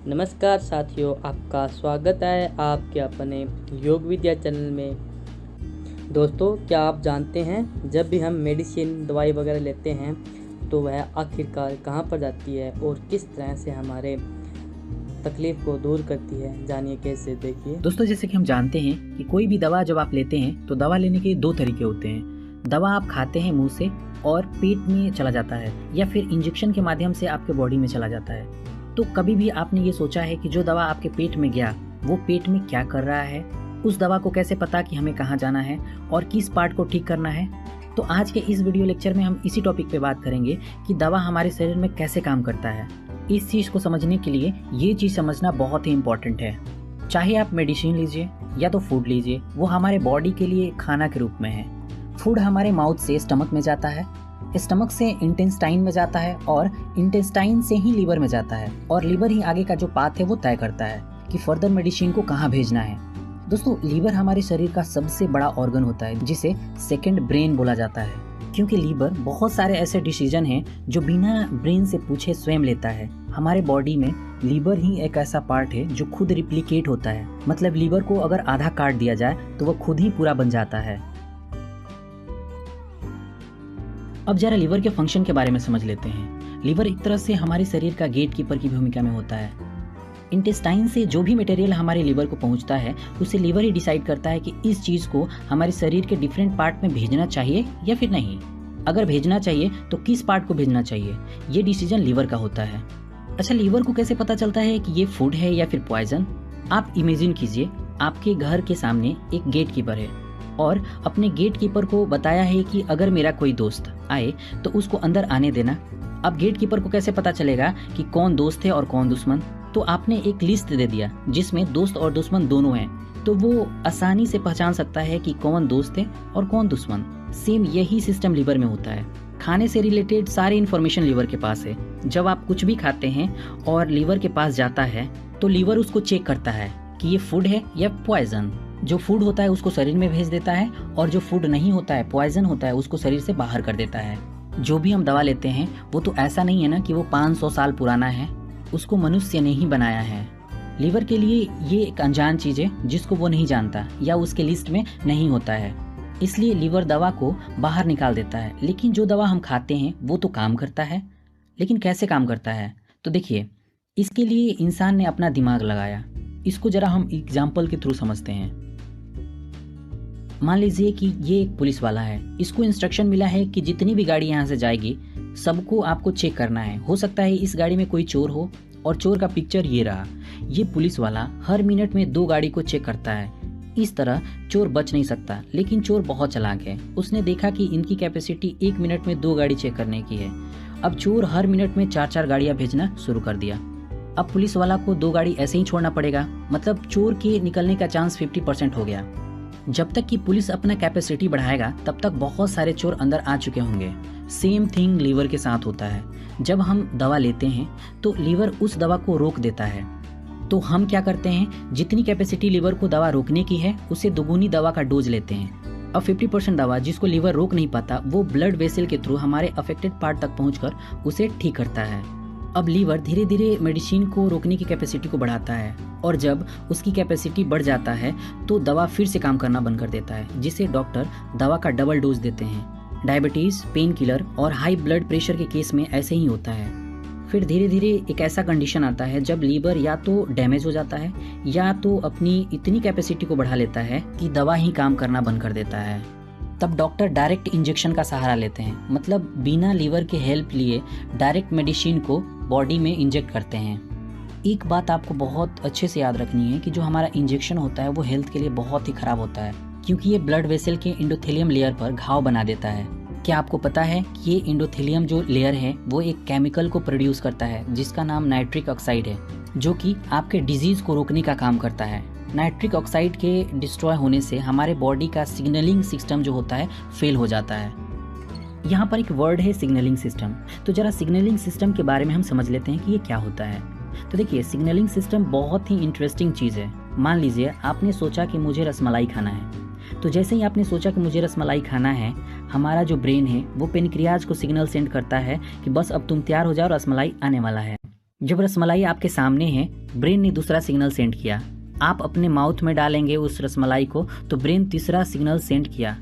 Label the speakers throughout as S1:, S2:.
S1: नमस्कार साथियों, आपका स्वागत है आपके अपने योग विद्या चैनल में। दोस्तों, क्या आप जानते हैं जब भी हम मेडिसिन दवाई वगैरह लेते हैं तो वह आखिरकार कहाँ पर जाती है और किस तरह से हमारे तकलीफ़ को दूर करती है? जानिए कैसे। देखिए
S2: दोस्तों, जैसे कि हम जानते हैं कि कोई भी दवा जब आप लेते हैं तो दवा लेने के दो तरीके होते हैं। दवा आप खाते हैं मुंह से और पेट में चला जाता है, या फिर इंजेक्शन के माध्यम से आपके बॉडी में चला जाता है। तो कभी भी आपने ये सोचा है कि जो दवा आपके पेट में गया वो पेट में क्या कर रहा है? उस दवा को कैसे पता कि हमें कहाँ जाना है और किस पार्ट को ठीक करना है? तो आज के इस वीडियो लेक्चर में हम इसी टॉपिक पे बात करेंगे कि दवा हमारे शरीर में कैसे काम करता है। इस चीज़ को समझने के लिए ये चीज़ समझना बहुत ही इम्पोर्टेंट है। चाहे आप मेडिसिन लीजिए या तो फूड लीजिए, वो हमारे बॉडी के लिए खाना के रूप में है। फूड हमारे माउथ से स्टमक में जाता है, स्टमक से इंटेस्टाइन में जाता है और इंटेस्टाइन से ही लीवर में जाता है, और लीवर ही आगे का जो पाथ है वो तय करता है कि फर्दर मेडिसिन को कहाँ भेजना है। दोस्तों, लीवर हमारे शरीर का सबसे बड़ा ऑर्गन होता है जिसे सेकंड ब्रेन बोला जाता है, क्योंकि लीवर बहुत सारे ऐसे डिसीजन हैं जो बिना ब्रेन से पूछे स्वयं लेता है। हमारे बॉडी में लीवर ही एक ऐसा पार्ट है जो खुद रिप्लिकेट होता है। मतलब लीवर को अगर आधा काट दिया जाए तो वह खुद ही पूरा बन जाता है। अब जरा लीवर के फंक्शन के बारे में समझ लेते हैं। लीवर एक तरह से हमारे शरीर का गेट कीपर की भूमिका में होता है। इंटेस्टाइन से जो भी मटेरियल हमारे लीवर को पहुंचता है उसे लीवर ही डिसाइड करता है कि इस चीज़ को हमारे शरीर के डिफरेंट पार्ट में भेजना चाहिए या फिर नहीं। अगर भेजना चाहिए तो किस पार्ट को भेजना चाहिए, ये डिसीजन लीवर का होता है। अच्छा, लीवर को कैसे पता चलता है कि ये फूड है या फिर पॉइजन? आप इमेजिन कीजिए, आपके घर के सामने एक गेट कीपर है और अपने गेट कीपर को बताया है कि अगर मेरा कोई दोस्त आए तो उसको अंदर आने देना। अब गेट कीपर को कैसे पता चलेगा कि कौन दोस्त है और कौन दुश्मन? तो आपने एक लिस्ट दे दिया जिसमें दोस्त और दुश्मन दोनों हैं, तो वो आसानी से पहचान सकता है कि कौन दोस्त है और कौन दुश्मन। सेम यही सिस्टम लीवर में होता है। खाने से रिलेटेड सारी इन्फॉर्मेशन लीवर के पास है। जब आप कुछ भी खाते हैं और लीवर के पास जाता है तो लीवर उसको चेक करता है कि ये फूड है या पॉइजन। जो फूड होता है उसको शरीर में भेज देता है, और जो फूड नहीं होता है, पॉइजन होता है, उसको शरीर से बाहर कर देता है। जो भी हम दवा लेते हैं वो तो ऐसा नहीं है ना कि वो 500 साल पुराना है, उसको मनुष्य ने ही बनाया है। लीवर के लिए ये एक अनजान चीज़ है जिसको वो नहीं जानता या उसके लिस्ट में नहीं होता है, इसलिए लीवर दवा को बाहर निकाल देता है। लेकिन जो दवा हम खाते हैं वो तो काम करता है। लेकिन कैसे काम करता है? तो देखिए, इसके लिए इंसान ने अपना दिमाग लगाया। इसको जरा हम एग्जाम्पल के थ्रू समझते हैं। मान लीजिए कि ये एक पुलिस वाला है। इसको इंस्ट्रक्शन मिला है कि जितनी भी गाड़ी यहाँ से जाएगी सबको आपको चेक करना है। हो सकता है इस गाड़ी में कोई चोर हो, और चोर का पिक्चर ये रहा। ये पुलिस वाला हर मिनट में 2 गाड़ी को चेक करता है। इस तरह चोर बच नहीं सकता। लेकिन चोर बहुत चालाक है। उसने देखा कि इनकी कैपेसिटी 1 मिनट में 2 गाड़ी चेक करने की है। अब चोर हर मिनट में 4-4 गाड़ियाँ भेजना शुरू कर दिया। अब पुलिस वाला को 2 गाड़ी ऐसे ही छोड़ना पड़ेगा। मतलब चोर के निकलने का चांस 50% हो गया। जब तक कि पुलिस अपना कैपेसिटी बढ़ाएगा तब तक बहुत सारे चोर अंदर आ चुके होंगे। सेम थिंग लीवर के साथ होता है। जब हम दवा लेते हैं तो लीवर उस दवा को रोक देता है। तो हम क्या करते हैं, जितनी कैपेसिटी लीवर को दवा रोकने की है उससे दोगुनी दवा का डोज लेते हैं। अब 50% दवा जिसको लीवर रोक नहीं पाता वो ब्लड वेसल के थ्रू हमारे अफेक्टेड पार्ट तक पहुंचकर उसे ठीक करता है। अब लीवर धीरे धीरे मेडिसिन को रोकने की कैपेसिटी को बढ़ाता है, और जब उसकी कैपेसिटी बढ़ जाता है तो दवा फिर से काम करना बंद कर देता है, जिसे डॉक्टर दवा का डबल डोज देते हैं। डायबिटीज़, पेन किलर और हाई ब्लड प्रेशर के केस में ऐसे ही होता है। फिर धीरे धीरे एक ऐसा कंडीशन आता है जब लीवर या तो डैमेज हो जाता है या तो अपनी इतनी कैपेसिटी को बढ़ा लेता है कि दवा ही काम करना बंद कर देता है। तब डॉक्टर डायरेक्ट इंजेक्शन का सहारा लेते हैं। मतलब बिना लीवर के हेल्प लिए डायरेक्ट मेडिसिन को बॉडी में इंजेक्ट करते हैं। एक बात आपको बहुत अच्छे से याद रखनी है कि जो हमारा इंजेक्शन होता है वो हेल्थ के लिए बहुत ही ख़राब होता है, क्योंकि ये ब्लड वेसल के एंडोथेलियम लेयर पर घाव बना देता है। क्या आपको पता है कि ये एंडोथेलियम जो लेयर है वो एक केमिकल को प्रोड्यूस करता है जिसका नाम नाइट्रिक ऑक्साइड है, जो कि आपके डिजीज़ को रोकने का काम करता है। नाइट्रिक ऑक्साइड के डिस्ट्रॉय होने से हमारे बॉडी का सिग्नलिंग सिस्टम जो होता है फेल हो जाता है। यहाँ पर एक वर्ड है सिग्नलिंग सिस्टम। तो जरा सिग्नलिंग सिस्टम के बारे में हम समझ लेते हैं कि ये क्या होता है। तो देखिए, सिग्नलिंग सिस्टम बहुत ही इंटरेस्टिंग चीज़ है। मान लीजिए आपने सोचा कि मुझे रसमलाई खाना है, तो जैसे ही आपने सोचा कि मुझे रसमलाई खाना है, हमारा जो ब्रेन है वो पेनक्रियाज को सिग्नल सेंड करता है कि बस अब तुम तैयार हो जाओ, रसमलाई आने वाला है। जब रसमलाई आपके सामने है ब्रेन ने दूसरा सिग्नल सेंड किया। आप अपने माउथ में डालेंगे उस रसमलाई को तो ब्रेन तीसरा सिग्नल सेंड किया।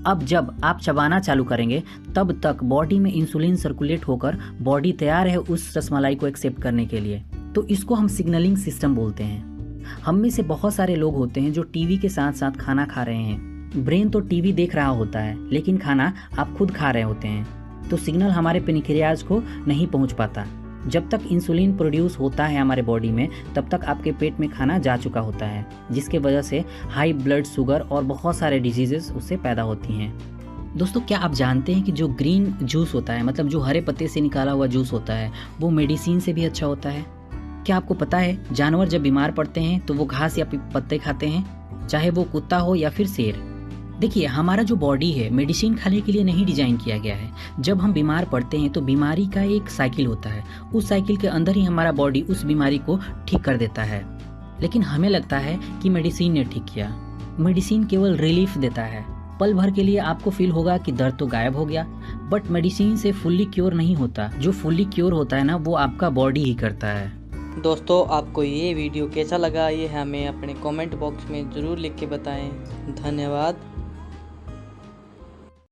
S2: अब जब आप चबाना चालू करेंगे तब तक बॉडी में इंसुलिन सर्कुलेट होकर बॉडी तैयार है उस रसमलाई को एक्सेप्ट करने के लिए। तो इसको हम सिग्नलिंग सिस्टम बोलते हैं। हम में से बहुत सारे लोग होते हैं जो टीवी के साथ साथ खाना खा रहे हैं। ब्रेन तो टीवी देख रहा होता है लेकिन खाना आप खुद खा रहे होते हैं, तो सिग्नल हमारे पेनक्रियाज को नहीं पहुंच पाता। जब तक इंसुलिन प्रोड्यूस होता है हमारे बॉडी में तब तक आपके पेट में खाना जा चुका होता है, जिसके वजह से हाई ब्लड शुगर और बहुत सारे डिजीजेस उससे पैदा होती हैं। दोस्तों, क्या आप जानते हैं कि जो ग्रीन जूस होता है, मतलब जो हरे पत्ते से निकाला हुआ जूस होता है, वो मेडिसिन से भी अच्छा होता है। क्या आपको पता है जानवर जब बीमार पड़ते हैं तो वो घास या पत्ते खाते हैं, चाहे वो कुत्ता हो या फिर शेर। देखिए, हमारा जो बॉडी है मेडिसिन खाने के लिए नहीं डिजाइन किया गया है। जब हम बीमार पड़ते हैं तो बीमारी का एक साइकिल होता है, उस साइकिल के अंदर ही हमारा बॉडी उस बीमारी को ठीक कर देता है। लेकिन हमें लगता है कि मेडिसिन ने ठीक किया। मेडिसिन केवल रिलीफ देता है, पल भर के लिए आपको फील होगा कि दर्द तो गायब हो गया, बट मेडिसिन से फुल्ली क्योर नहीं होता। जो फुल्ली क्योर होता है ना, वो आपका बॉडी ही करता है।
S1: दोस्तों, आपको ये वीडियो कैसा लगा ये हमें अपने कमेंट बॉक्स में ज़रूर लिख के बताएं। धन्यवाद।